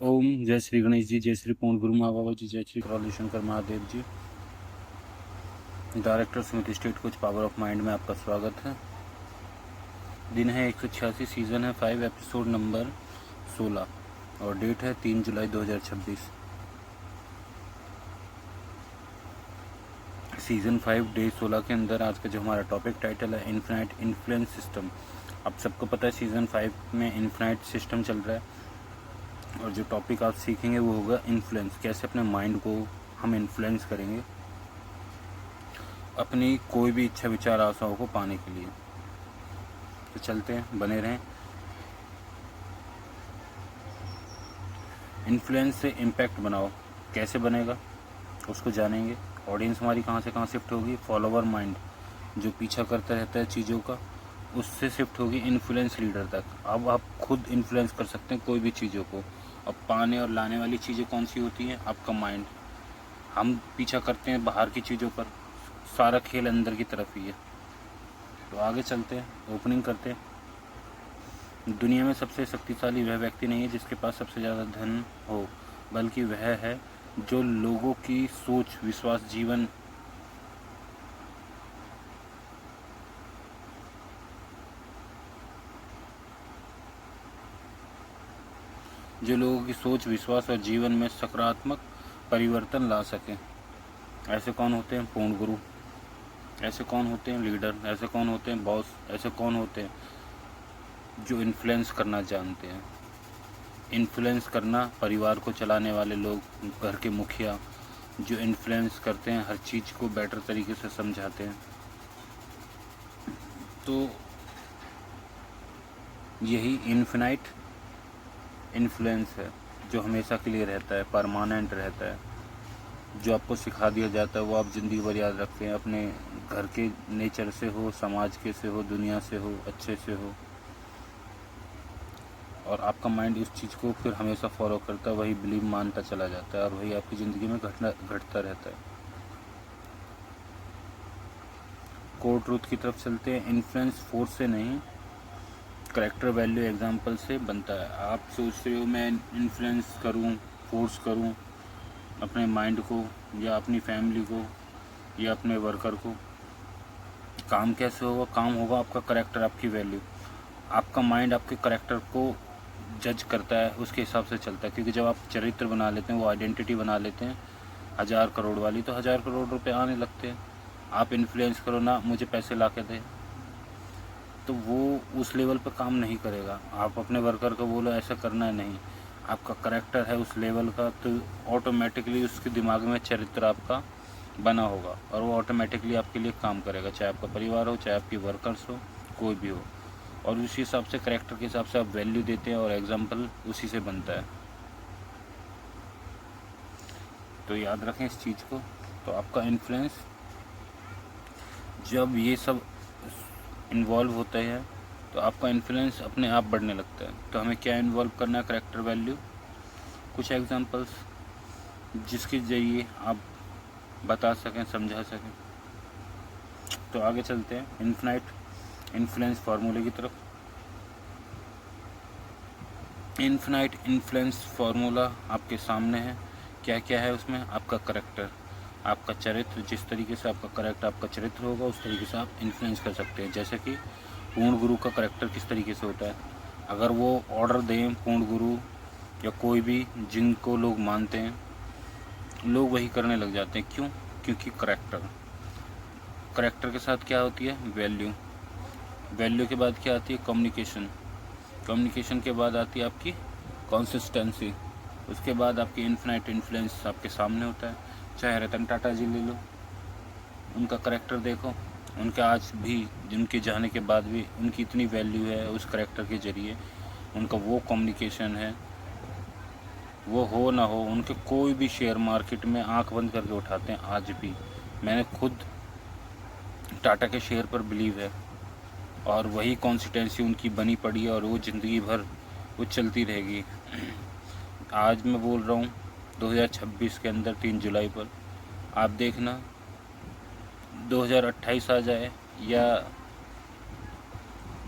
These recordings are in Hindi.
ओम जय श्री गणेश जी, जय श्री पूर्ण गुरु माँ बाबा जी, जय श्री कौली शंकर महादेव जी। डायरेक्टर स्मिथ स्टेट कुछ पावर ऑफ माइंड में आपका स्वागत है। दिन है 186, सीज़न है 5, एपिसोड नंबर 16 और डेट है 3 जुलाई 2026। सीज़न 5 डे 16 के अंदर आज का जो हमारा टॉपिक टाइटल है इन्फिनाइट इन्फ्लुएंस सिस्टम। आप सबको पता है सीज़न 5 में इन्फिनाइट सिस्टम चल रहा है और जो टॉपिक आप सीखेंगे वो होगा इन्फ्लुएंस, कैसे अपने माइंड को हम इन्फ्लुएंस करेंगे अपनी कोई भी इच्छा विचार आशाओं को पाने के लिए। तो चलते हैं, बने रहें। इन्फ्लुएंस से इम्पैक्ट बनाओ, कैसे बनेगा उसको जानेंगे। ऑडियंस हमारी कहाँ से कहाँ शिफ्ट होगी, फॉलोवर माइंड जो पीछा करता रहता है चीज़ों का, उससे शिफ्ट होगी इन्फ्लुएंस लीडर तक। अब आप खुद इन्फ्लुएंस कर सकते हैं कोई भी चीज़ों को। अब पाने और लाने वाली चीज़ें कौन सी होती हैं? आपका माइंड। हम पीछा करते हैं बाहर की चीज़ों पर, सारा खेल अंदर की तरफ ही है। तो आगे चलते हैं, ओपनिंग करते हैं। दुनिया में सबसे शक्तिशाली वह व्यक्ति नहीं है जिसके पास सबसे ज़्यादा धन हो, बल्कि वह है जो लोगों की सोच, विश्वास, जीवन जो लोगों की सोच, विश्वास और जीवन में सकारात्मक परिवर्तन ला सके। ऐसे कौन होते हैं? पूर्ण गुरु। ऐसे कौन होते हैं? लीडर। ऐसे कौन होते हैं? बॉस। ऐसे कौन होते हैं जो इन्फ्लुएंस करना जानते हैं? इन्फ्लुएंस करना, परिवार को चलाने वाले लोग, घर के मुखिया जो इन्फ्लुएंस करते हैं, हर चीज़ को बेटर तरीके से समझाते हैं। तो यही इन्फिनाइट इन्फ्लुएंस है जो हमेशा के लिए रहता है, परमानेंट रहता है। जो आपको सिखा दिया जाता है वो आप ज़िंदगी भर याद रखते हैं, अपने घर के नेचर से हो, समाज के से हो, दुनिया से हो, अच्छे से हो, और आपका माइंड उस चीज़ को फिर हमेशा फॉलो करता है, वही बिलीव मानता चला जाता है और वही आपकी ज़िंदगी में घटता रहता है। कोर ट्रूथ की तरफ चलते हैं। इन्फ्लुएंस फोर्स से नहीं, करेक्टर वैल्यू एग्जाम्पल से बनता है। आप सोच रहे हो मैं इन्फ्लुएंस करूं, फोर्स करूं अपने माइंड को या अपनी फैमिली को या अपने वर्कर को। काम कैसे होगा? काम होगा आपका करेक्टर, आपकी वैल्यू। आपका माइंड आपके करेक्टर को जज करता है, उसके हिसाब से चलता है। क्योंकि जब आप चरित्र बना लेते हैं, वो आइडेंटिटी बना लेते हैं 1000 करोड़ वाली, तो 1000 करोड़ रुपए आने लगते हैं। आप इन्फ्लुएंस करो ना, मुझे पैसे ला के दे, तो वो उस लेवल पर काम नहीं करेगा। आप अपने वर्कर को बोलो ऐसा करना है, नहीं, आपका करेक्टर है उस लेवल का, तो ऑटोमेटिकली उसके दिमाग में चरित्र आपका बना होगा और वो ऑटोमेटिकली आपके लिए काम करेगा, चाहे आपका परिवार हो, चाहे आपकी वर्कर्स हो, कोई भी हो। और उसी हिसाब से, करेक्टर के हिसाब से आप वैल्यू देते हैं और एग्जाम्पल उसी से बनता है। तो याद रखें इस चीज़ को। तो आपका इन्फ्लुएंस, जब ये सब इन्वॉल्व होते हैं तो आपका इन्फ्लुएंस अपने आप बढ़ने लगता है। तो हमें क्या इन्वॉल्व करना है? करेक्टर वैल्यू, कुछ एग्जांपल्स जिसके ज़रिए आप बता सकें, समझा सकें। तो आगे चलते हैं इन्फिनाइट इन्फ्लुएंस फार्मूले की तरफ। इन्फिनाइट इन्फ्लुएंस फार्मूला आपके सामने है। क्या क्या है उसमें? आपका करेक्टर, आपका चरित्र, जिस तरीके से आपका करेक्टर, आपका चरित्र होगा उस तरीके से आप इन्फ्लुएंस कर सकते हैं। जैसे कि पूर्ण गुरु का करेक्टर किस तरीके से होता है? अगर वो ऑर्डर दें, पूर्ण गुरु या कोई भी जिनको लोग मानते हैं, लोग वही करने लग जाते हैं। क्यों? क्योंकि करेक्टर, करेक्टर के साथ क्या होती है? वैल्यू। वैल्यू के बाद क्या आती है? कम्युनिकेशन। कम्युनिकेशन के बाद आती है आपकी कंसिस्टेंसी। उसके बाद आपकी इन्फिनाइट इन्फ्लुएंस आपके सामने होता है। चाहे रतन टाटा जी ले लो, उनका करेक्टर देखो, उनके आज भी, उनके जाने के बाद भी उनकी इतनी वैल्यू है उस करेक्टर के ज़रिए। उनका वो कम्युनिकेशन है, वो हो ना हो, उनके कोई भी शेयर मार्केट में आंख बंद करके उठाते हैं आज भी। मैंने खुद टाटा के शेयर पर बिलीव है और वही कॉन्सिस्टेंसी उनकी बनी पड़ी है और वो ज़िंदगी भर वो चलती रहेगी। आज मैं बोल रहा हूँ 2026 के अंदर 3 जुलाई पर, आप देखना 2028 आ जाए या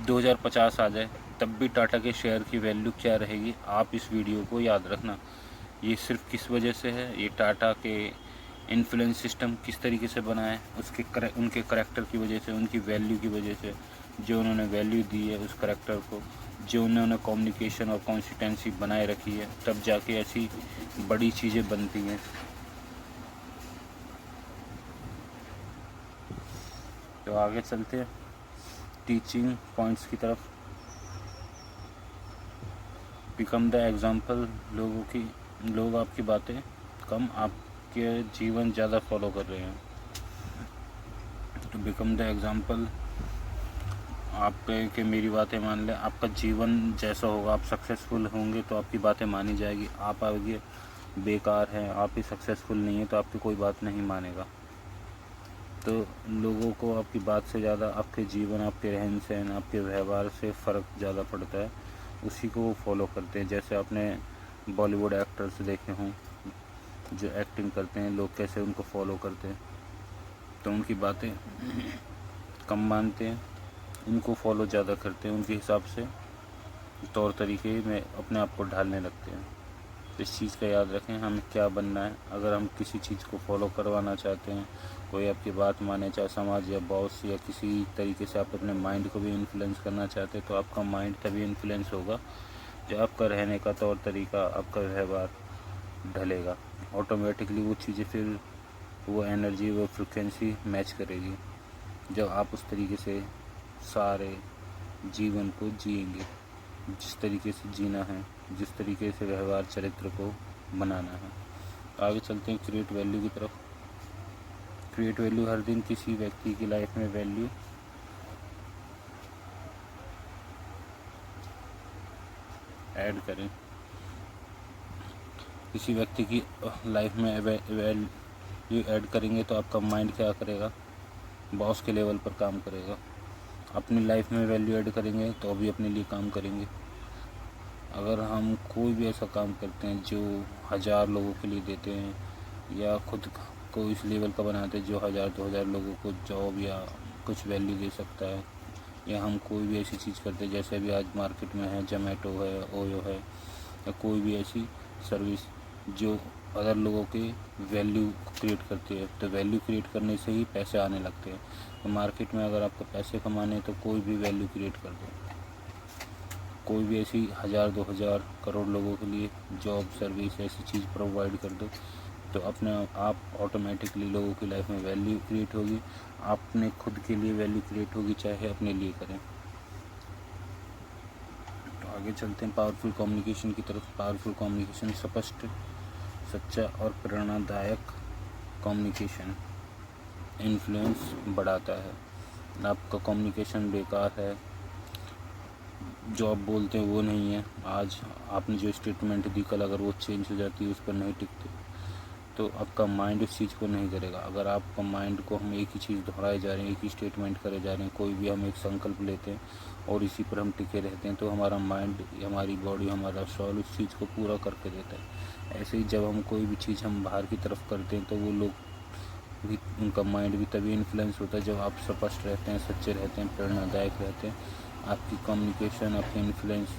2050 आ जाए, तब भी टाटा के शेयर की वैल्यू क्या रहेगी। आप इस वीडियो को याद रखना। ये सिर्फ किस वजह से है, ये टाटा के इन्फ्लुएंस सिस्टम किस तरीके से बना है, उनके करैक्टर की वजह से, उनकी वैल्यू की वजह से, जो उन्होंने वैल्यू दी है उस करैक्टर को, जो उन्होंने कम्युनिकेशन और कंसिस्टेंसी बनाए रखी है, तब जाके ऐसी बड़ी चीज़ें बनती हैं। तो आगे चलते हैं टीचिंग पॉइंट्स की तरफ। बिकम द एग्जाम्पल, लोग आपकी बातें कम, आपके जीवन ज़्यादा फॉलो कर रहे हैं। तो बिकम द एग्जाम्पल, आप कहें कि मेरी बातें मान लें, आपका जीवन जैसा होगा, आप सक्सेसफुल होंगे तो आपकी बातें मानी जाएगी। आप आगे बेकार हैं, आप ही सक्सेसफुल नहीं हैं, तो आपकी कोई बात नहीं मानेगा। तो लोगों को आपकी बात से ज़्यादा आपके जीवन, आपके रहन सहन, आपके व्यवहार से फ़र्क ज़्यादा पड़ता है, उसी को वो फॉलो करते हैं। जैसे आपने बॉलीवुड एक्टर्स देखे हों जो एक्टिंग करते हैं, लोग कैसे उनको फॉलो करते हैं, तो उनकी बातें कम मानते हैं, उनको फॉलो ज़्यादा करते हैं, उनके हिसाब से तौर तरीके में अपने आप को ढालने लगते हैं। इस चीज़ का याद रखें, हमें क्या बनना है। अगर हम किसी चीज़ को फॉलो करवाना चाहते हैं, कोई आपकी बात माने, चाहे समाज या बॉस या किसी तरीके से आप अपने माइंड को भी इन्फ्लुएंस करना चाहते हैं, तो आपका माइंड तभी इन्फ्लुएंस होगा जब आपका रहने का तौर तरीका, आपका व्यवहार ढलेगा। ऑटोमेटिकली वो चीज़ें, फिर वो एनर्जी, वो फ्रिक्वेंसी मैच करेगी जब आप उस तरीके से सारे जीवन को जिएंगे, जिस तरीके से जीना है, जिस तरीके से व्यवहार चरित्र को बनाना है। आगे चलते हैं क्रिएट वैल्यू की तरफ। क्रिएट वैल्यू, हर दिन किसी व्यक्ति की लाइफ में वैल्यू ऐड करें। किसी व्यक्ति की लाइफ में वैल्यू ऐड करेंगे तो आपका माइंड क्या करेगा, बॉस के लेवल पर काम करेगा। अपनी लाइफ में वैल्यू ऐड करेंगे तो अभी अपने लिए काम करेंगे। अगर हम कोई भी ऐसा काम करते हैं जो 1000 लोगों के लिए देते हैं, या खुद को इस लेवल का बनाते हैं जो 1000-2000 लोगों को जॉब या कुछ वैल्यू दे सकता है, या हम कोई भी ऐसी चीज़ करते हैं जैसे अभी आज मार्केट में है, जोमेटो है, ओयो है, या कोई भी ऐसी सर्विस जो अदर लोगों के वैल्यू क्रिएट करती है, तो वैल्यू क्रिएट करने से ही पैसे आने लगते हैं। तो मार्केट में अगर आपको पैसे कमाने हैं तो कोई भी वैल्यू क्रिएट कर दो, कोई भी ऐसी 1000-2000 करोड़ लोगों के लिए जॉब, सर्विस, ऐसी चीज़ प्रोवाइड कर दो, तो अपने आप ऑटोमेटिकली लोगों की लाइफ में वैल्यू क्रिएट होगी। आपने खुद के लिए वैल्यू क्रिएट होगी, चाहे अपने लिए करें। तो आगे चलते हैं पावरफुल कम्युनिकेशन की तरफ। पावरफुल कम्युनिकेशन, स्पष्ट, सच्चा और प्रेरणादायक कम्युनिकेशन इन्फ्लुएंस बढ़ाता है। आपका कम्युनिकेशन बेकार है, जो आप बोलते हैं वो नहीं है, आज आपने जो स्टेटमेंट दी कल अगर वो चेंज हो जाती है, उस पर नहीं टिकते, तो आपका माइंड उस चीज़ को नहीं करेगा। अगर आपका माइंड को हम एक ही चीज़ दोहराए जा रहे हैं, एक ही स्टेटमेंट करे जा रहे हैं, कोई भी हम एक संकल्प लेते हैं और इसी पर हम टिके रहते हैं, तो हमारा माइंड, हमारी बॉडी, हमारा सोल उस चीज़ को पूरा करके देता है। ऐसे ही जब हम कोई भी चीज़ हम बाहर की तरफ करते हैं, तो वो लोग भी, उनका माइंड भी तभी इन्फ्लुएंस होता है जब आप स्पष्ट रहते हैं, सच्चे रहते हैं, प्रेरणादायक रहते हैं। आपकी कम्युनिकेशन आपके इन्फ्लुएंस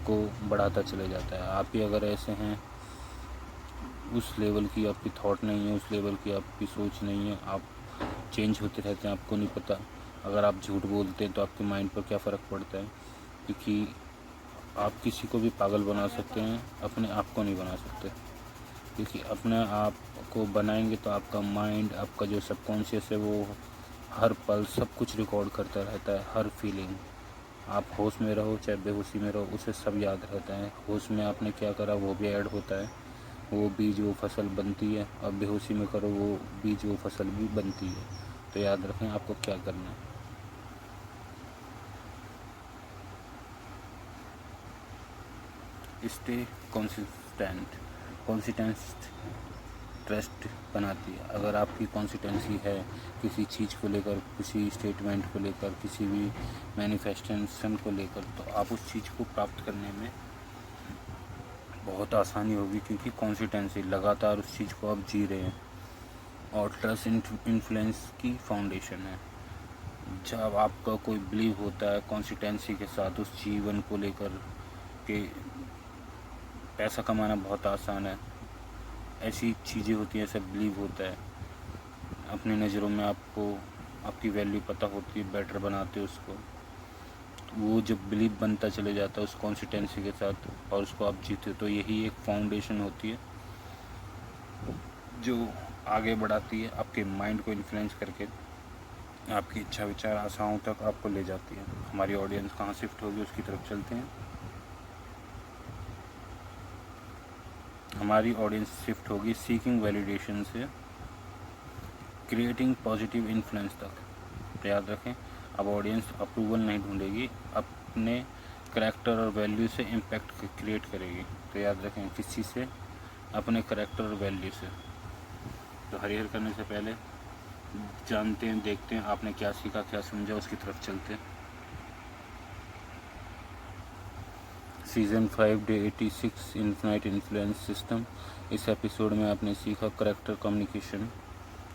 को बढ़ाता चले जाता है। आप ही अगर ऐसे हैं, उस लेवल की आपकी थॉट नहीं है, उस लेवल की आपकी सोच नहीं है, आप चेंज होते रहते हैं, आपको नहीं पता। अगर आप झूठ बोलते हैं तो आपके माइंड पर क्या फ़र्क पड़ता है, क्योंकि आप किसी को भी पागल बना सकते हैं, अपने आप को नहीं बना सकते। क्योंकि अपने आप को बनाएंगे तो आपका माइंड, आपका जो सबकॉन्शियस है, वो हर पल सब कुछ रिकॉर्ड करता रहता है, हर फीलिंग। आप होश में रहो चाहे बेहोशी में रहो, उसे सब याद रहता है। होश में आपने क्या करा वो भी ऐड होता है, वो बीज वो फसल बनती है, और बेहोशी में करो वो बीज वो फसल भी बनती है। तो याद रखें आपको क्या करना है। स्टे कॉन्सिस्टेंट, ट्रस्ट बनाती है। अगर आपकी कॉन्सिस्टेंसी है किसी चीज़ को लेकर, किसी स्टेटमेंट को लेकर, किसी भी मैनिफेस्टेशन को लेकर, तो आप उस चीज़ को प्राप्त करने में बहुत आसानी होगी, क्योंकि कॉन्सिस्टेंसी, लगातार उस चीज़ को आप जी रहे हैं। और ट्रस्ट इन्फ्लुएंस की फाउंडेशन है। जब आपका कोई बिलीव होता है कंसिस्टेंसी के साथ उस जीवन को लेकर कि पैसा कमाना बहुत आसान है, ऐसी चीज़ें होती हैं, ऐसा बिलीव होता है, अपनी नज़रों में आपको आपकी वैल्यू पता होती है, बेटर बनाते हो उसको, वो जब बिलीव बनता चले जाता है उस कंसिस्टेंसी के साथ और उसको आप जीते, तो यही एक फाउंडेशन होती है जो आगे बढ़ाती है, आपके माइंड को इन्फ्लुएंस करके आपकी इच्छा विचार आशाओं तक आपको ले जाती है। हमारी ऑडियंस कहाँ शिफ्ट होगी उसकी तरफ चलते हैं। हमारी ऑडियंस शिफ्ट होगी सीकिंग वैलिडेशन से क्रिएटिंग पॉजिटिव इन्फ्लुएंस तक। याद रखें, अब ऑडियंस अप्रूवल नहीं ढूंढेगी, अपने करैक्टर और वैल्यू से इम्पैक्ट क्रिएट करेगी। तो याद रखें, किसी से, अपने करैक्टर और वैल्यू से। तो हरिहर करने से पहले जानते हैं, देखते हैं आपने क्या सीखा, क्या समझा, उसकी तरफ चलते हैं। Season 5 day 86 infinite influence system. इस एपिसोड में आपने सीखा करैक्टर, कम्युनिकेशन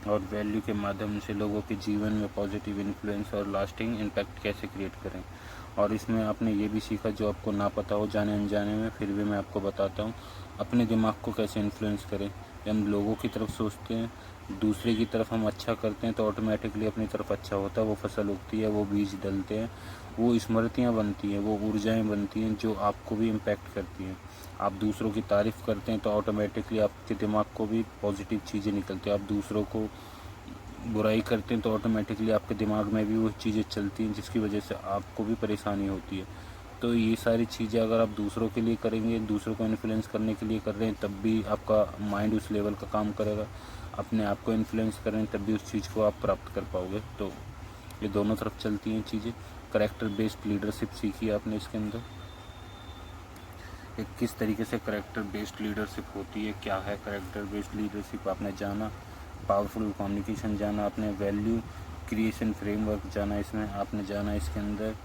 और वैल्यू के माध्यम से लोगों के जीवन में पॉजिटिव इन्फ्लुएंस और लास्टिंग इम्पैक्ट कैसे क्रिएट करें। और इसमें आपने ये भी सीखा जो आपको ना पता हो जाने अनजाने में, फिर भी मैं आपको बताता हूँ, अपने दिमाग को कैसे इन्फ्लुएंस करें। जब हम लोगों की तरफ सोचते हैं, दूसरे की तरफ हम अच्छा करते हैं तो ऑटोमेटिकली अपनी तरफ अच्छा होता है, वो फसल उगती है, वो बीज डलते हैं, वो स्मृतियाँ बनती हैं, वो ऊर्जाएँ बनती हैं जो आपको भी इम्पैक्ट करती हैं। आप दूसरों की तारीफ़ करते हैं तो ऑटोमेटिकली आपके दिमाग को भी पॉजिटिव चीज़ें निकलती हैं। आप दूसरों को बुराई करते हैं तो ऑटोमेटिकली आपके दिमाग में भी वो चीज़ें चलती हैं जिसकी वजह से आपको भी परेशानी होती है। तो ये सारी चीज़ें अगर आप दूसरों के लिए करेंगे, दूसरों को इन्फ्लुएंस करने के लिए कर रहे हैं, तब भी आपका माइंड उस लेवल का काम करेगा। अपने आप को इन्फ्लुएंस कर रहे हैं तब भी उस चीज़ को आप प्राप्त कर पाओगे। तो ये दोनों तरफ चलती हैं चीज़ें। करैक्टर बेस्ड लीडरशिप सीखी आपने इसके अंदर, कि किस तरीके से करैक्टर बेस्ड लीडरशिप होती है, क्या है करैक्टर बेस्ड लीडरशिप आपने जाना। पावरफुल कम्युनिकेशन जाना आपने, वैल्यू क्रिएशन फ्रेमवर्क जाना, इसमें आपने जाना, इसके अंदर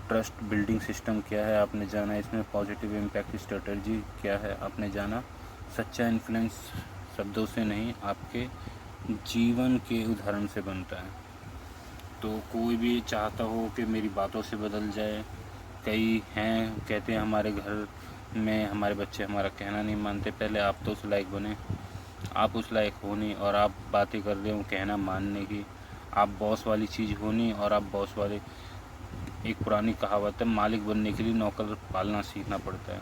ट्रस्ट बिल्डिंग सिस्टम क्या है आपने जाना, इसमें पॉजिटिव इम्पैक्ट स्ट्रेटजी क्या है आपने जाना। सच्चा इन्फ्लुएंस शब्दों से नहीं, आपके जीवन के उदाहरण से बनता है। तो कोई भी चाहता हो कि मेरी बातों से बदल जाए, कई हैं कहते हैं हमारे घर में हमारे बच्चे हमारा कहना नहीं मानते, पहले आप तो उस लायक बने। आप उस लायक हो नहीं और आप बातें कर रहे हो कहना मानने की। आप बॉस वाली चीज़ हो नहीं और आप बॉस वाले, एक पुरानी कहावत है, मालिक बनने के लिए नौकर पालना सीखना पड़ता है,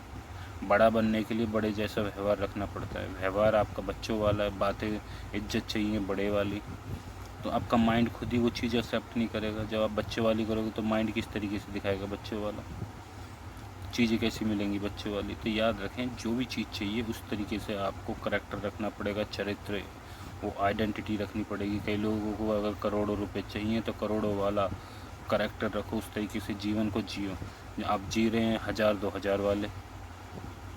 बड़ा बनने के लिए बड़े जैसा व्यवहार रखना पड़ता है। व्यवहार आपका बच्चों वाला है, बातें इज्जत चाहिए बड़े वाली, तो आपका माइंड खुद ही वो चीज़ एक्सेप्ट नहीं करेगा। जब आप बच्चे वाली करोगे तो माइंड किस तरीके से दिखाएगा बच्चे वाला, चीज़ें कैसी मिलेंगी बच्चे वाली। तो याद रखें, जो भी चीज़ चाहिए उस तरीके से आपको करैक्टर रखना पड़ेगा, चरित्र, वो आइडेंटिटी रखनी पड़ेगी। कई लोगों को अगर करोड़ों रुपए चाहिए तो करोड़ों वाला करैक्टर रखो, उस तरीके से जीवन को जियो। आप जी रहे हैं 1000-2000 वाले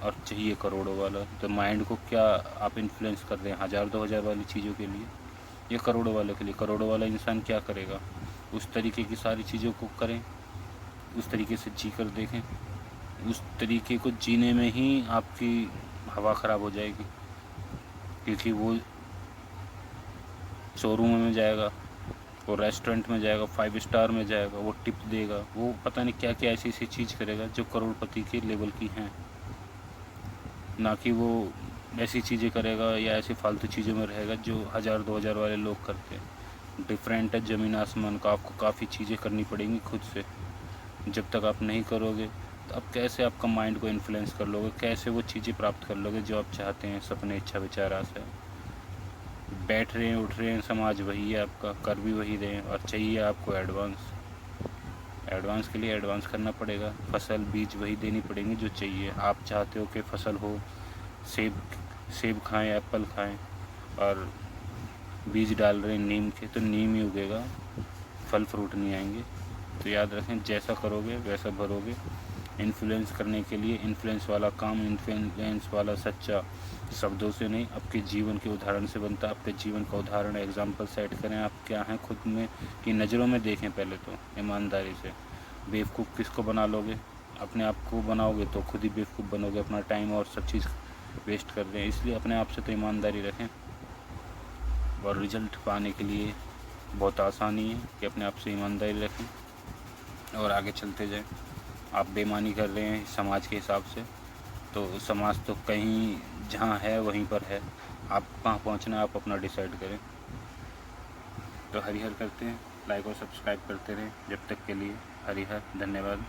और चाहिए करोड़ों वाला, तो माइंड को क्या आप इन्फ्लुएंस कर रहे हैं 1000-2000 वाली चीज़ों के लिए या करोड़ों वाले के लिए। करोड़ों वाला इंसान क्या करेगा, उस तरीके की सारी चीज़ों को करें, उस तरीके से जी कर देखें। उस तरीके को जीने में ही आपकी हवा ख़राब हो जाएगी, क्योंकि वो शोरूम में जाएगा, वो रेस्टोरेंट में जाएगा, 5 स्टार में जाएगा, वो टिप देगा, वो पता नहीं क्या क्या ऐसी ऐसी चीज़ करेगा जो करोड़पति के लेवल की हैं, ना कि वो ऐसी चीज़ें करेगा या ऐसी फालतू चीज़ों में रहेगा जो 1000-2000 वाले लोग करते हैं। डिफरेंट है ज़मीन आसमान का। आपको काफ़ी चीज़ें करनी पड़ेंगी खुद से। जब तक आप नहीं करोगे तो आप कैसे आपका माइंड को इन्फ्लुएंस कर लोगे, कैसे वो चीज़ें प्राप्त कर लोगे जो आप चाहते हैं, सपने, इच्छा, विचार, आशा। बैठ रहे हैं, उठ रहे हैं, समाज वही है आपका, कर भी वही रहे हैं, और चाहिए आपको एडवांस। एडवांस के लिए एडवांस करना पड़ेगा, फसल बीज वही देनी पड़ेंगी जो चाहिए। आप चाहते हो कि फसल हो, सेब सेब खाएं, एप्पल खाएं, और बीज डाल रहे हैं नीम के, तो नीम ही उगेगा, फल फ्रूट नहीं आएंगे। तो याद रखें, जैसा करोगे वैसा भरोगे। इन्फ्लुएंस करने के लिए इन्फ्लुएंस वाला काम, इन्फ्लुएंस वाला सच्चा शब्दों से नहीं, आपके जीवन के उदाहरण से बनता है। आपके जीवन का उदाहरण, एग्जाम्पल सेट करें, आप क्या हैं खुद में की नज़रों में देखें पहले तो ईमानदारी से। बेवकूफ़ किसको बना लोगे, अपने आप को बनाओगे तो खुद ही बेवकूफ़ बनोगे, अपना टाइम और सब चीज़ वेस्ट कर रहे हैं। इसलिए अपने आप से तो ईमानदारी रखें, और रिजल्ट पाने के लिए बहुत आसानी है कि अपने आप से ईमानदारी रखें और आगे चलते जाएं। आप बेईमानी कर रहे हैं समाज के हिसाब से, तो समाज तो कहीं जहाँ है वहीं पर है, आपको कहाँ पहुँचना है आप अपना डिसाइड करें। तो हरिहर करते हैं, लाइक और सब्सक्राइब करते रहें। जब तक के लिए हरिहर, धन्यवाद।